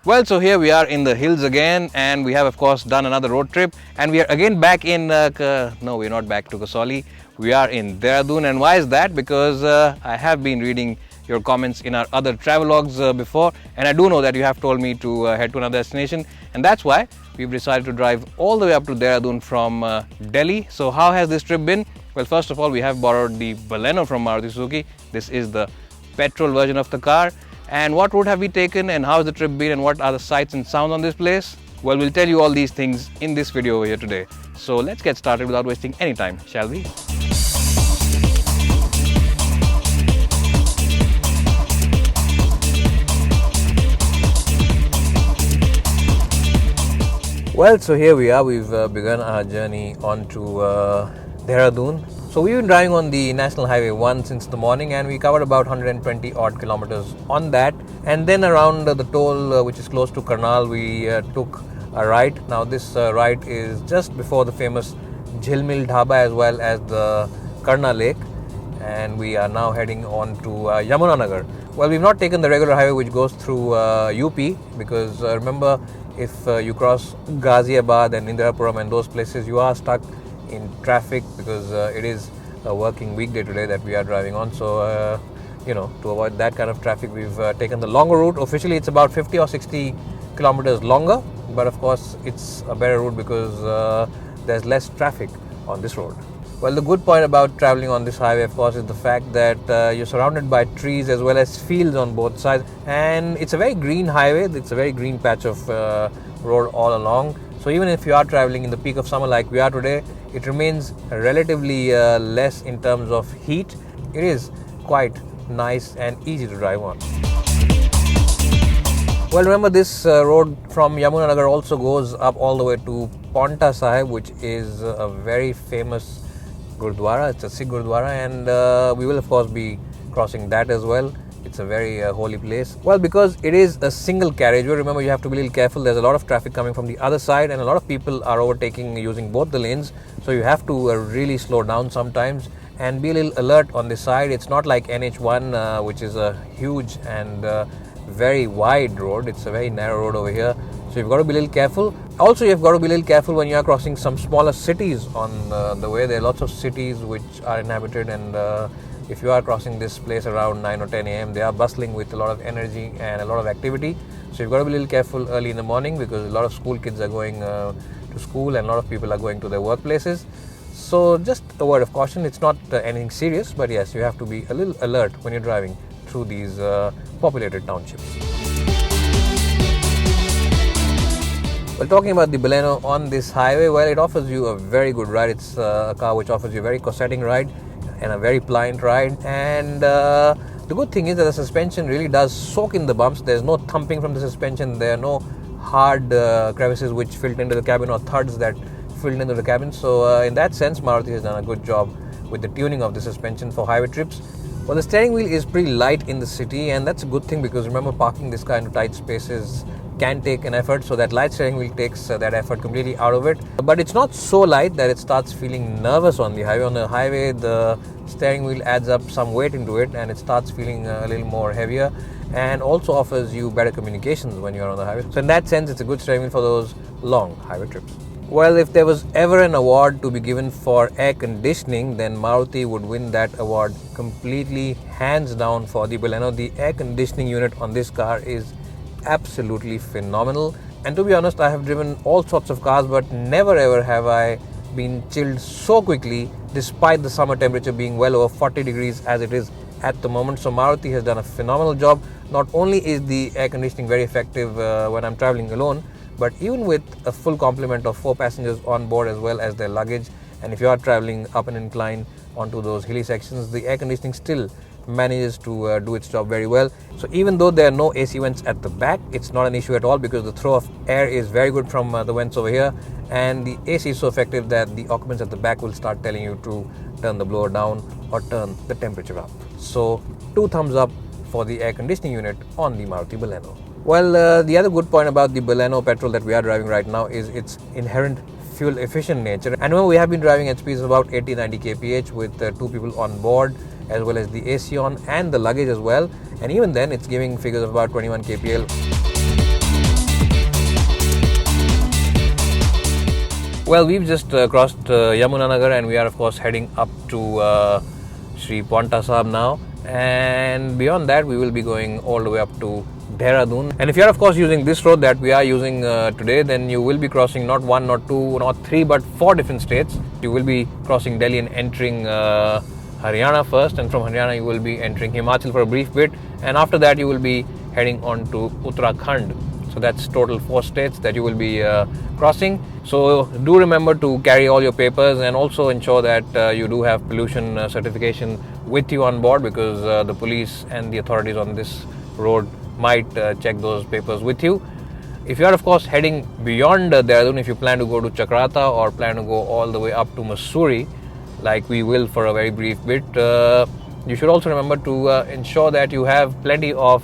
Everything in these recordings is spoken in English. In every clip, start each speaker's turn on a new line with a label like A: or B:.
A: Well, so here we are in the hills again, and we have of course done another road trip, and we are again back in no, we're not back to Kasauli. We are in Dehradun. And why is that? Because I have been reading your comments in our other travelogues before, and I do know that you have told me to head to another destination, and that's why we've decided to drive all the way up to Dehradun from Delhi. So how has this trip been? Well, first of all, we have borrowed the Baleno from Maruti Suzuki. This is the petrol version of the car. And what route have we taken, and how has the trip been, and what are the sights and sounds on this place? Well, we'll tell you all these things in this video over here today. So let's get started without wasting any time, shall we? Well, so here we are. We've begun our journey on to Dehradun. So we've been driving on the National Highway 1 since the morning, and we covered about 120 odd kilometers on that. And then around the toll, which is close to Karnal, we took a right. Now this right is just before the famous Jhilmil Dhaba as well as the Karna Lake. And we are now heading on to Yamunanagar. Well, we've not taken the regular highway which goes through UP, because remember, if you cross Ghaziabad and Indirapuram and those places, you are stuck in traffic, because it is a working weekday today that we are driving on. So to avoid that kind of traffic, we've taken the longer route. Officially it's about 50 or 60 kilometers longer, but of course it's a better route because there's less traffic on this road. Well, the good point about traveling on this highway, of course, is the fact that you're surrounded by trees as well as fields on both sides, and it's a very green highway. It's a very green patch of road all along. So even if you are traveling in the peak of summer like we are today, it remains relatively less in terms of heat. It is quite nice and easy to drive on. Well, remember, this road from Yamunanagar also goes up all the way to Paonta Sahib, which is a very famous Gurdwara. It's a Sikh Gurdwara, and we will of course be crossing that as well. It's a very holy place. Well, because it is a single carriageway, remember, you have to be a little careful. There's a lot of traffic coming from the other side, and a lot of people are overtaking using both the lanes. So you have to really slow down sometimes and be a little alert on this side. It's not like NH1, which is a huge and very wide road. It's a very narrow road over here. So you've got to be a little careful. Also, you've got to be a little careful when you are crossing some smaller cities on the way. There are lots of cities which are inhabited, and if you are crossing this place around 9 or 10 a.m., they are bustling with a lot of energy and a lot of activity. So you've got to be a little careful early in the morning, because a lot of school kids are going to school and a lot of people are going to their workplaces. So just a word of caution. It's not anything serious, but yes, you have to be a little alert when you're driving through these populated townships. Well, talking about the Baleno on this highway, well, it offers you a very good ride. It's a car which offers you a very corsetting ride and a very pliant ride, and the good thing is that the suspension really does soak in the bumps. There's no thumping from the suspension. There are no hard crevices which filter into the cabin, or thuds that filter into the cabin. So in that sense, Maruti has done a good job with the tuning of the suspension for highway trips. Well, the steering wheel is pretty light in the city, and that's a good thing, because remember, parking this car into tight spaces can take an effort. So that light steering wheel takes that effort completely out of it. But it's not so light that it starts feeling nervous on the highway. On the highway, the steering wheel adds up some weight into it, and it starts feeling a little more heavier, and also offers you better communications when you're on the highway. So in that sense, it's a good steering wheel for those long highway trips. Well, if there was ever an award to be given for air conditioning, then Maruti would win that award completely, hands down, for the Baleno. The air conditioning unit on this car is absolutely phenomenal. And to be honest, I have driven all sorts of cars, but never ever have I been chilled so quickly, despite the summer temperature being well over 40 degrees as it is at the moment. So Maruti has done a phenomenal job. Not only is the air conditioning very effective when I'm traveling alone, but even with a full complement of 4 passengers on board as well as their luggage, and if you are traveling up an incline onto those hilly sections, the air conditioning still manages to do its job very well. So even though there are no AC vents at the back, it's not an issue at all, because the throw of air is very good from the vents over here, and the AC is so effective that the occupants at the back will start telling you to turn the blower down or turn the temperature up. So 2 thumbs up for the air conditioning unit on the Maruti Baleno. Well, the other good point about the Baleno petrol that we are driving right now is its inherent fuel efficient nature. And we have been driving at speeds of about 80-90 kph with 2 people on board, as well as the AC on and the luggage as well, and even then it's giving figures of about 21 kpl. Well, we've just crossed Yamunanagar, and we are of course heading up to Sri Paonta Sahib now, and beyond that we will be going all the way up to Dehradun. And if you are of course using this road that we are using today, then you will be crossing not one, not two, not three, but 4 different states. You will be crossing Delhi and entering Haryana first, and from Haryana you will be entering Himachal for a brief bit, and after that you will be heading on to Uttarakhand. So that's total 4 states that you will be crossing. So do remember to carry all your papers, and also ensure that you do have pollution certification with you on board, because the police and the authorities on this road might check those papers with you. If you are of course heading beyond Dehradun, if you plan to go to Chakrata or plan to go all the way up to Mussoorie, like we will for a very brief bit, you should also remember to ensure that you have plenty of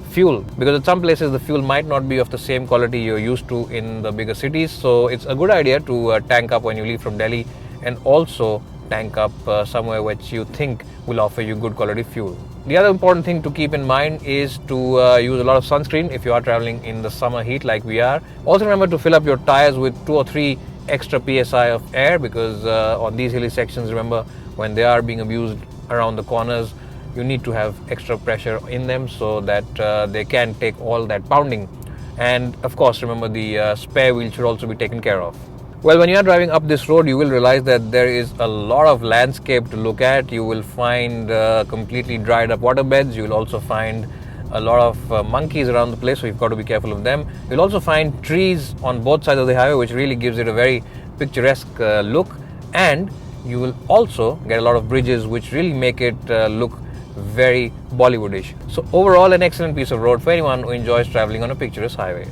A: fuel, because at some places the fuel might not be of the same quality you're used to in the bigger cities. So it's a good idea to tank up when you leave from Delhi, and also tank up somewhere which you think will offer you good quality fuel. The other important thing to keep in mind is to use a lot of sunscreen if you are traveling in the summer heat like we are. Also remember to fill up your tires with 2 or 3 extra psi of air, because on these hilly sections, remember, when they are being abused around the corners, you need to have extra pressure in them so that they can take all that pounding. And of course remember, the spare wheel should also be taken care of. Well, when you are driving up this road, you will realize that there is a lot of landscape to look at. You will find completely dried up waterbeds. You will also find a lot of monkeys around the place, so you've got to be careful of them. You'll also find trees on both sides of the highway, which really gives it a very picturesque look. And you will also get a lot of bridges which really make it look very Bollywoodish. So overall, an excellent piece of road for anyone who enjoys traveling on a picturesque highway.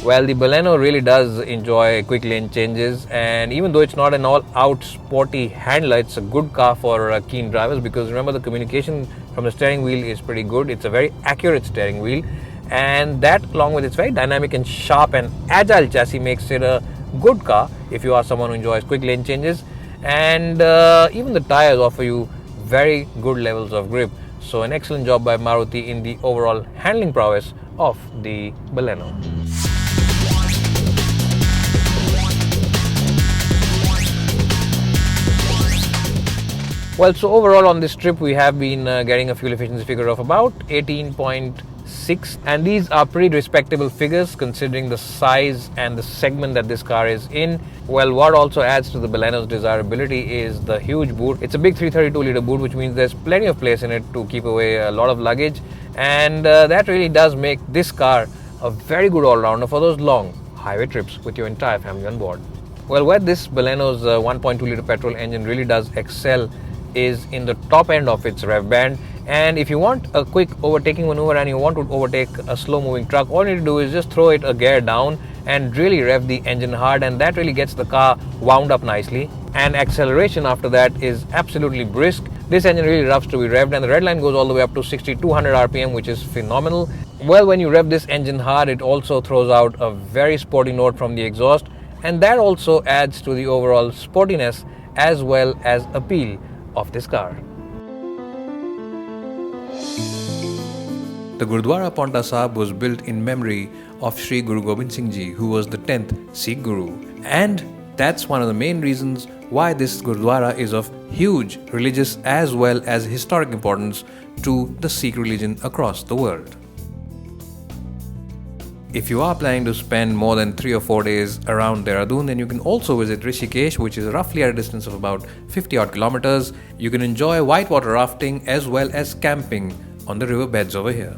A: Well, the Baleno really does enjoy quick lane changes, and even though it's not an all-out sporty handler, it's a good car for keen drivers, because remember, the communication from the steering wheel is pretty good. It's a very accurate steering wheel, and that, along with its very dynamic and sharp and agile chassis, makes it a good car if you are someone who enjoys quick lane changes. And even the tires offer you very good levels of grip. So an excellent job by Maruti in the overall handling prowess of the Baleno. Well, so overall on this trip we have been getting a fuel efficiency figure of about 18.6, and these are pretty respectable figures considering the size and the segment that this car is in. Well, what also adds to the Baleno's desirability is the huge boot. It's a big 332 litre boot, which means there's plenty of place in it to keep away a lot of luggage, and that really does make this car a very good all-rounder for those long highway trips with your entire family on board. Well, where this Baleno's 1.2 litre petrol engine really does excel is in the top end of its rev band. And if you want a quick overtaking maneuver and you want to overtake a slow moving truck, all you need to do is just throw it a gear down and really rev the engine hard, and that really gets the car wound up nicely. And acceleration after that is absolutely brisk. This engine really loves to be revved, and the red line goes all the way up to 6200 rpm, which is phenomenal. Well, when you rev this engine hard, it also throws out a very sporty note from the exhaust, and that also adds to the overall sportiness as well as appeal of this car. The Gurudwara Paonta Sahib was built in memory of Sri Guru Gobind Singh Ji, who was the 10th Sikh Guru. And that's one of the main reasons why this Gurudwara is of huge religious as well as historic importance to the Sikh religion across the world. If you are planning to spend more than 3 or 4 days around Dehradun, then you can also visit Rishikesh, which is roughly at a distance of about 50 odd kilometers. You can enjoy whitewater rafting as well as camping on the river beds over here.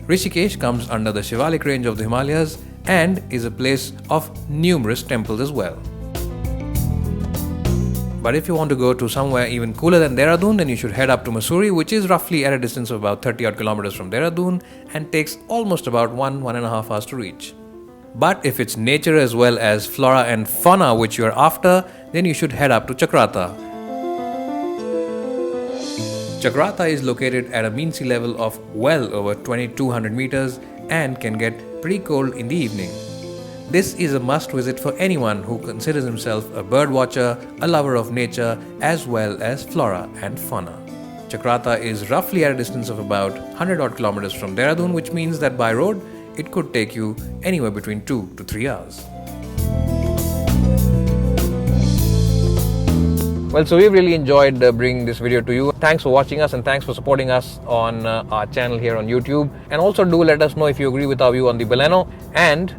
A: Rishikesh comes under the Shivalik range of the Himalayas and is a place of numerous temples as well. But if you want to go to somewhere even cooler than Dehradun, then you should head up to Mussoorie, which is roughly at a distance of about 30 odd kilometers from Dehradun and takes almost about 1.5 hours to reach. But if it's nature as well as flora and fauna which you are after, then you should head up to Chakrata. Chakrata is located at a mean sea level of well over 2200 meters and can get pretty cold in the evening. This is a must visit for anyone who considers himself a bird watcher, a lover of nature, as well as flora and fauna. Chakrata is roughly at a distance of about 100 odd kilometers from Dehradun, which means that by road it could take you anywhere between 2 to 3 hours. Well, so we've really enjoyed bringing this video to you. Thanks for watching us and thanks for supporting us on our channel here on YouTube. And also do let us know if you agree with our view on the Baleno. And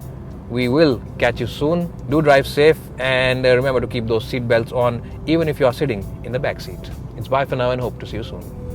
A: we will catch you soon. Do drive safe and remember to keep those seat belts on even if you are sitting in the back seat. It's bye for now and hope to see you soon.